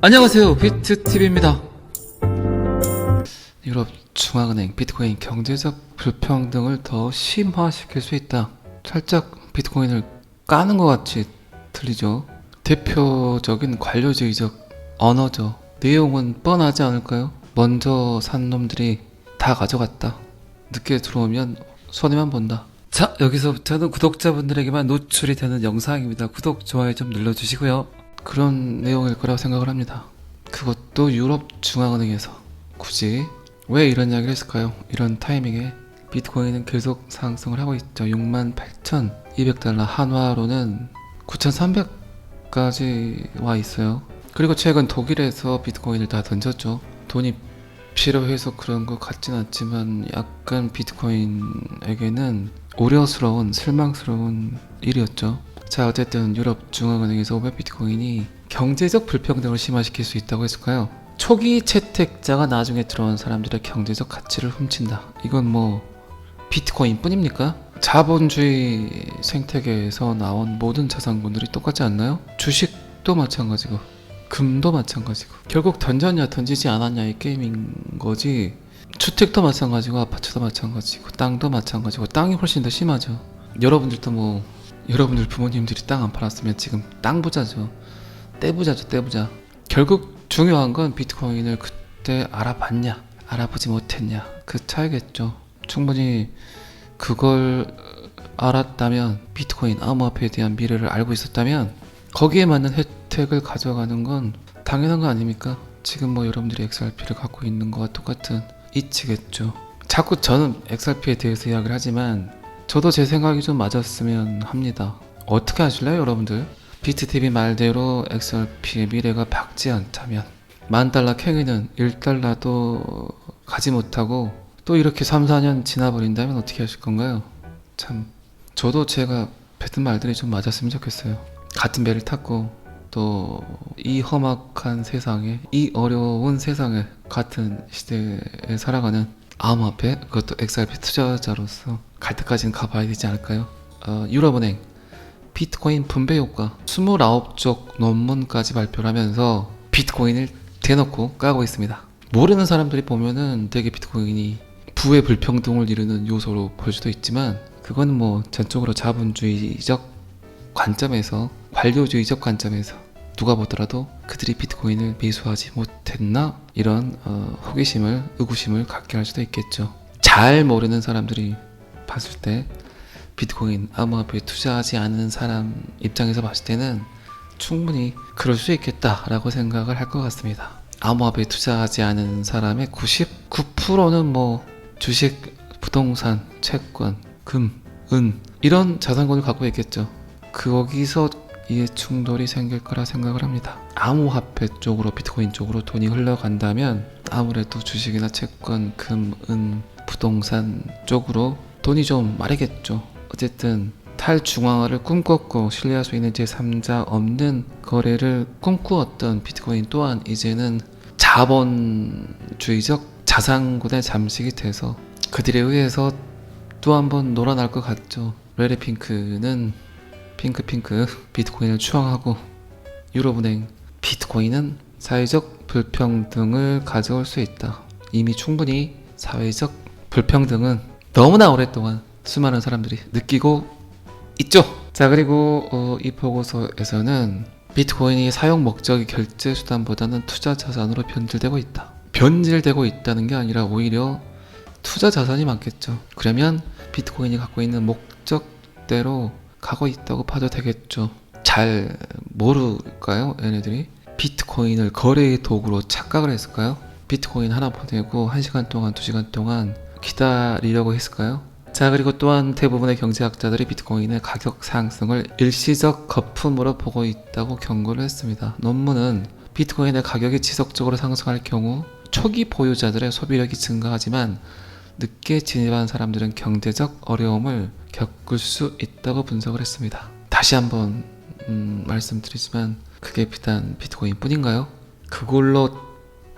안녕하세요, 비트TV입니다. 유럽 중앙은행 비트코인 경제적 불평등을 더 심화시킬 수 있다. 살짝 비트코인을 까는 것 같이 들리죠. 대표적인 관료주의적 언어죠. 내용은 뻔하지 않을까요? 먼저 산 놈들이 다 가져갔다. 늦게 들어오면 손해만 본다. 자, 여기서부터는 구독자분들에게만 노출이 되는 영상입니다. 구독, 좋아요 좀 눌러주시고요. 그런 내용일 거라고 생각을 합니다. 그것도 유럽 중앙은행에서 굳이 왜 이런 이야기를 했을까요? 이런 타이밍에 비트코인은 계속 상승을 하고 있죠. 68,200달러, 한화로는 9,300까지 와 있어요. 그리고 최근 독일에서 비트코인을 다 던졌죠. 돈이 필요해서 그런 것 같진 않지만 약간 비트코인에게는 우려스러운, 실망스러운 일이었죠. 자, 어쨌든 유럽 중앙은행에서 왜 비트코인이 경제적 불평등을 심화시킬 수 있다고 했을까요? 초기 채택자가 나중에 들어온 사람들의 경제적 가치를 훔친다. 이건 뭐 비트코인 뿐입니까? 자본주의 생태계에서 나온 모든 자산군들이 똑같지 않나요? 주식도 마찬가지고 금도 마찬가지고 결국 던졌냐 던지지 않았냐의 게임인 거지. 주택도 마찬가지고 아파트도 마찬가지고 땅도 마찬가지고 땅이 훨씬 더 심하죠. 여러분들도 뭐 여러분들 부모님들이 땅 안 팔았으면 지금 땅 부자죠. 떼부자죠, 떼부자. 결국 중요한 건 비트코인을 그때 알아봤냐 알아보지 못했냐 그 차이겠죠. 충분히 그걸 알았다면, 비트코인 암호화폐에 대한 미래를 알고 있었다면 거기에 맞는 혜택을 가져가는 건 당연한 거 아닙니까? 지금 뭐 여러분들이 XRP를 갖고 있는 거와 똑같은 이치겠죠. 자꾸 저는 XRP에 대해서 이야기를 하지만 저도 제 생각이 좀 맞았으면 합니다. 어떻게 하실래요, 여러분들? 비트TV 말대로 XRP의 미래가 밝지 않다면 $10,000 캥에는 1달러도 가지 못하고 또 이렇게 3, 4년 지나버린다면 어떻게 하실 건가요? 참, 저도 제가 뱉은 말들이 좀 맞았으면 좋겠어요. 같은 배를 탔고 또 이 험악한 세상에, 이 어려운 세상에, 같은 시대에 살아가는 암호화폐, 그것도 XRP 투자자로서 갈 때까지는 가봐야 되지 않을까요? 유럽은행 비트코인 분배 효과 29쪽 논문까지 발표를 하면서 비트코인을 대놓고 까고 있습니다. 모르는 사람들이 보면은 되게 비트코인이 부의 불평등을 이루는 요소로 볼 수도 있지만 그거는 뭐 전적으로 자본주의적 관점에서, 관료주의적 관점에서 누가 보더라도 그들이 비트코인을 매수하지 못했나? 이런 호기심을, 의구심을 갖게 할 수도 있겠죠. 잘 모르는 사람들이 봤을 때 비트코인 암호화폐에 투자하지 않는 사람 입장에서 봤을 때는 충분히 그럴 수 있겠다라고 생각을 할 것 같습니다. 암호화폐에 투자하지 않은 사람의 99%는 뭐 주식, 부동산, 채권, 금, 은 이런 자산군을 갖고 있겠죠. 거기서 이해 충돌이 생길 거라 생각을 합니다. 암호화폐 쪽으로, 비트코인 쪽으로 돈이 흘러간다면 아무래도 주식이나 채권, 금, 은, 부동산 쪽으로 돈이 좀 마르겠죠. 어쨌든 탈중앙화를 꿈꿨고 신뢰할 수 있는 제3자 없는 거래를 꿈꾸었던 비트코인 또한 이제는 자본주의적 자산군의 잠식이 돼서 그들에 의해서 또 한번 놀아날 것 같죠. 레드핑크는 핑크 비트코인을 추앙하고 유럽은행 비트코인은 사회적 불평등을 가져올 수 있다. 이미 충분히 사회적 불평등은 너무나 오랫동안 수많은 사람들이 느끼고 있죠. 자, 그리고 이 보고서에서는 비트코인이 사용 목적이 결제 수단보다는 투자 자산으로 변질되고 있다. 변질되고 있다는 게 아니라 오히려 투자 자산이 많겠죠. 그러면 비트코인이 갖고 있는 목적대로 가고 있다고 봐도 되겠죠. 잘 모를까요, 얘네들이? 비트코인을 거래의 도구로 착각을 했을까요? 비트코인 하나 보내고 1시간 동안, 2시간 동안 기다리려고 했을까요? 자, 그리고 또한 대부분의 경제학자들이 비트코인의 가격 상승을 일시적 거품으로 보고 있다고 경고를 했습니다. 논문은 비트코인의 가격이 지속적으로 상승할 경우 초기 보유자들의 소비력이 증가하지만 늦게 진입한 사람들은 경제적 어려움을 겪을 수 있다고 분석을 했습니다. 다시 한번 말씀드리지만 그게 비단 비트코인 뿐인가요? 그걸로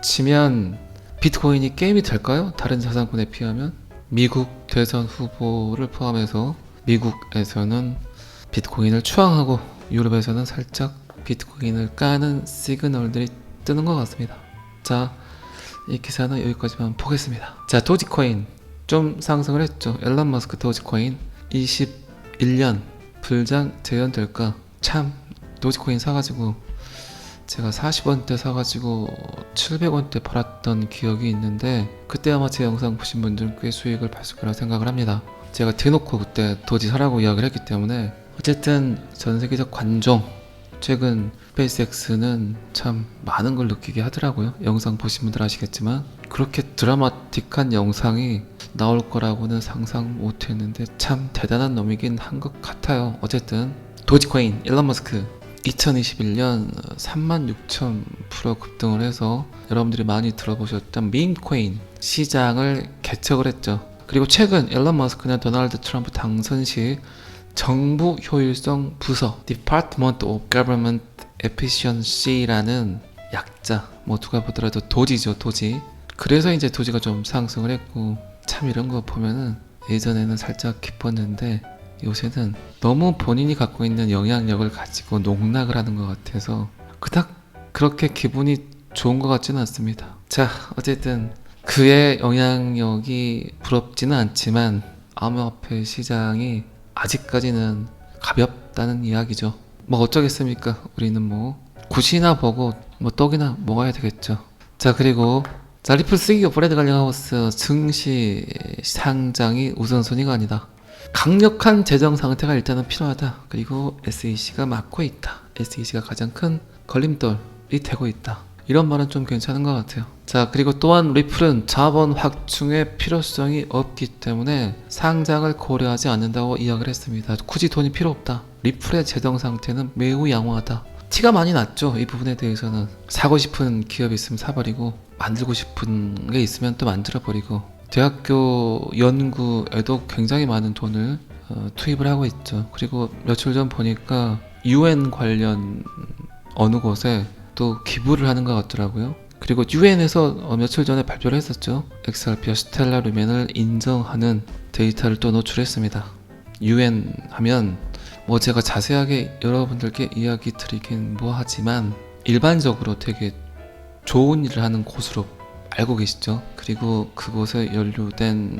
치면 비트코인이 게임이 될까요? 다른 자산군에 비하면? 미국 대선 후보를 포함해서 미국에서는 비트코인을 추앙하고 유럽에서는 살짝 비트코인을 까는 시그널들이 뜨는 것 같습니다. 자, 이 기사는 여기까지만 보겠습니다. 자, 도지코인 좀 상승을 했죠. 앨런 머스크 도지코인 21년 불장 재현될까? 참 도지코인 사가지고 제가 40원대 사가지고 700원대 팔았던 기억이 있는데, 그때 아마 제 영상 보신 분들은 꽤 수익을 봤을 거라 생각을 합니다. 제가 대놓고 그때 도지 사라고 이야기를 했기 때문에. 어쨌든 전 세계적 관종, 최근 스페이스X는 참 많은 걸 느끼게 하더라고요. 영상 보신 분들 아시겠지만 그렇게 드라마틱한 영상이 나올 거라고는 상상 못했는데 참 대단한 놈이긴 한 것 같아요. 어쨌든 도지코인 일론 머스크 2021년 36,000% 급등을 해서 여러분들이 많이 들어보셨던 밈코인 시장을 개척을 했죠. 그리고 최근 일론 머스크는 도널드 트럼프 당선 시 정부 효율성 부서 Department of Government Efficiency라는 약자, 뭐 누가 보더라도 도지죠, 도지. 그래서 이제 도지가 좀 상승을 했고, 참 이런 거 보면은 예전에는 살짝 기뻤는데 요새는 너무 본인이 갖고 있는 영향력을 가지고 농락을 하는 것 같아서 그닥 그렇게 기분이 좋은 것 같지는 않습니다. 자, 어쨌든 그의 영향력이 부럽지는 않지만 암호화폐 시장이 아직까지는 가볍다는 이야기죠. 뭐 어쩌겠습니까? 우리는 뭐 굿이나 보고 뭐 떡이나 먹어야 되겠죠. 자, 그리고 리플 CEO 브래드 갈링하우스 증시 상장이 우선순위가 아니다. 강력한 재정 상태가 일단은 필요하다. 그리고 SEC가 막고 있다. SEC가 가장 큰 걸림돌이 되고 있다. 이런 말은 좀 괜찮은 것 같아요. 자, 그리고 또한 리플은 자본 확충의 필요성이 없기 때문에 상장을 고려하지 않는다고 이야기를 했습니다. 굳이 돈이 필요 없다. 리플의 재정 상태는 매우 양호하다. 티가 많이 났죠. 이 부분에 대해서는 사고 싶은 기업이 있으면 사버리고, 만들고 싶은 게 있으면 또 만들어버리고, 대학교 연구에도 굉장히 많은 돈을 투입을 하고 있죠. 그리고 며칠 전 보니까 UN 관련 어느 곳에 또 기부를 하는 것 같더라고요. 그리고 UN에서 며칠 전에 발표를 했었죠. XRP와 스텔라 루멘을 인정하는 데이터를 또 노출했습니다. UN 하면 뭐 제가 자세하게 여러분들께 이야기 드리긴 뭐하지만 일반적으로 되게 좋은 일을 하는 곳으로 알고 계시죠. 그리고 그곳에 연루된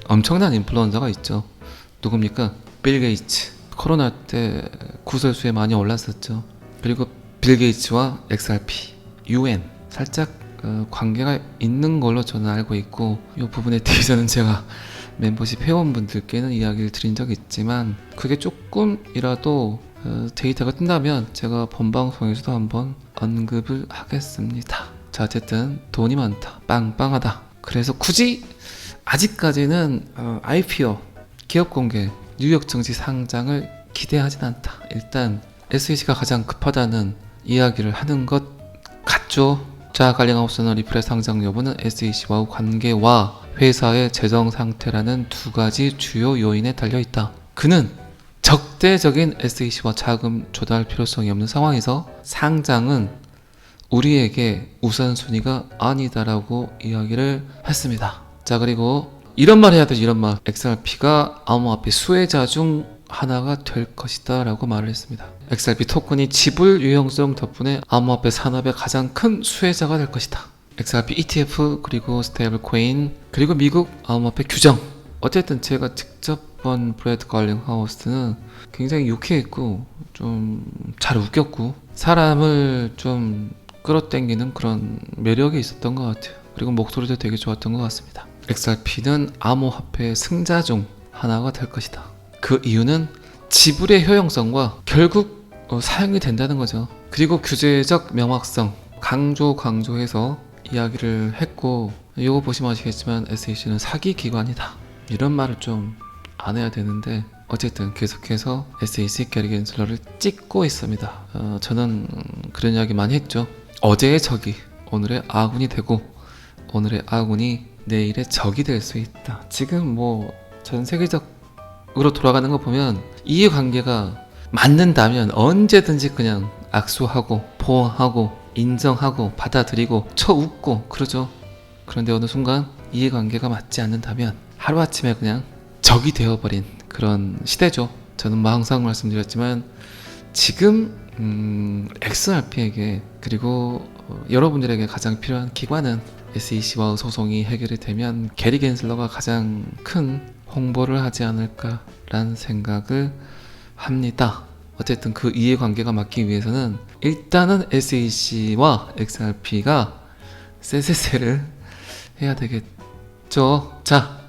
엄청난 인플루언서가 있죠. 누굽니까? 빌 게이츠. 코로나 때 구설수에 많이 올랐었죠. 그리고 빌 게이츠와 XRP, UN 살짝 관계가 있는 걸로 저는 알고 있고, 이 부분에 대해서는 제가 멤버십 회원분들께는 이야기를 드린 적이 있지만 그게 조금이라도 데이터가 뜬다면 제가 본방송에서도 한번 언급을 하겠습니다. 자, 어쨌든 돈이 많다, 빵빵하다. 그래서 굳이 아직까지는 IPO, 기업 공개, 뉴욕 증시 상장을 기대하진 않다. 일단 SEC가 가장 급하다는 이야기를 하는 것 같죠. 자, 갈링하우스는 리플의 상장 여부는 SEC와의 관계와 회사의 재정 상태라는 두 가지 주요 요인에 달려 있다. 그는 적대적인 SEC와 자금 조달 필요성이 없는 상황에서 상장은 우리에게 우선순위가 아니다라고 이야기를 했습니다. 자, 그리고 이런 말 해야 되지, 이런 말. XRP가 암호화폐 수혜자 중 하나가 될 것이다 라고 말을 했습니다. XRP 토큰이 지불 유용성 덕분에 암호화폐 산업의 가장 큰 수혜자가 될 것이다. XRP ETF, 그리고 스테이블 코인, 그리고 미국 암호화폐 규정. 어쨌든 제가 직접 본 브래드 갈링하우스는 굉장히 유쾌했고 좀 잘 웃겼고 사람을 좀 끌어당기는 그런 매력이 있었던 것 같아요. 그리고 목소리도 되게 좋았던 것 같습니다. XRP는 암호화폐의 승자 중 하나가 될 것이다. 그 이유는 지불의 효용성과 결국 사용이 된다는 거죠. 그리고 규제적 명확성 강조해서 이야기를 했고, 이거 보시면 아시겠지만 SEC는 사기 기관이다. 이런 말을 좀 안 해야 되는데 어쨌든 계속해서 SEC 게리 겐슬러를 찍고 있습니다. 저는 그런 이야기 많이 했죠. 어제의 적이 오늘의 아군이 되고 오늘의 아군이 내일의 적이 될 수 있다. 지금 뭐 전 세계적으로 돌아가는 거 보면 이해관계가 맞는다면 언제든지 그냥 악수하고 포옹하고 인정하고 받아들이고 쳐웃고 그러죠. 그런데 어느 순간 이해관계가 맞지 않는다면 하루아침에 그냥 적이 되어버린 그런 시대죠. 저는 뭐 항상 말씀드렸지만 지금 XRP에게 그리고 여러분들에게 가장 필요한 기관은 SEC와 소송이 해결이 되면 게리 겐슬러가 가장 큰 홍보를 하지 않을까라는 생각을 합니다. 어쨌든 그 이해관계가 맞기 위해서는 일단은 SEC와 XRP가 쎄쎄쎄를 해야 되겠죠. 자,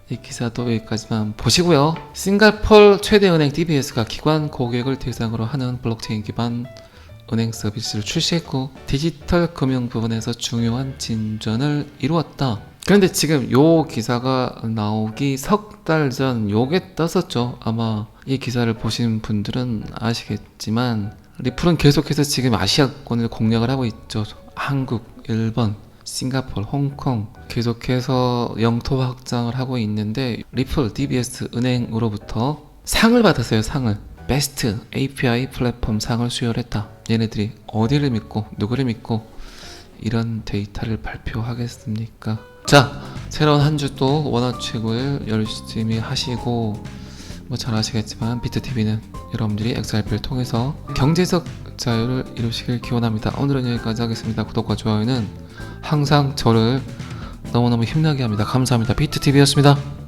이 기사도 여기까지만 보시고요. 싱가포르 최대 은행 DBS가 기관 고객을 대상으로 하는 블록체인 기반 은행 서비스를 출시했고 디지털 금융 부분에서 중요한 진전을 이루었다. 그런데 지금 요 기사가 나오기 석 달 전 요게 떴었죠. 아마 이 기사를 보신 분들은 아시겠지만 리플은 계속해서 지금 아시아권을 공략을 하고 있죠. 한국, 일본, 싱가포르, 홍콩 계속해서 영토 확장을 하고 있는데 리플 DBS 은행으로부터 상을 받았어요. 상을 베스트 API 플랫폼 상을 수여했다. 얘네들이 어디를 믿고 누구를 믿고 이런 데이터를 발표하겠습니까? 자, 새로운 한 주도 원화채굴 열심히 하시고 뭐 잘 아시겠지만 비트TV는 여러분들이 XRP를 통해서 경제적 자유를 이루시길 기원합니다. 오늘은 여기까지 하겠습니다. 구독과 좋아요는 항상 저를 너무너무 힘나게 합니다. 감사합니다. 비트TV였습니다.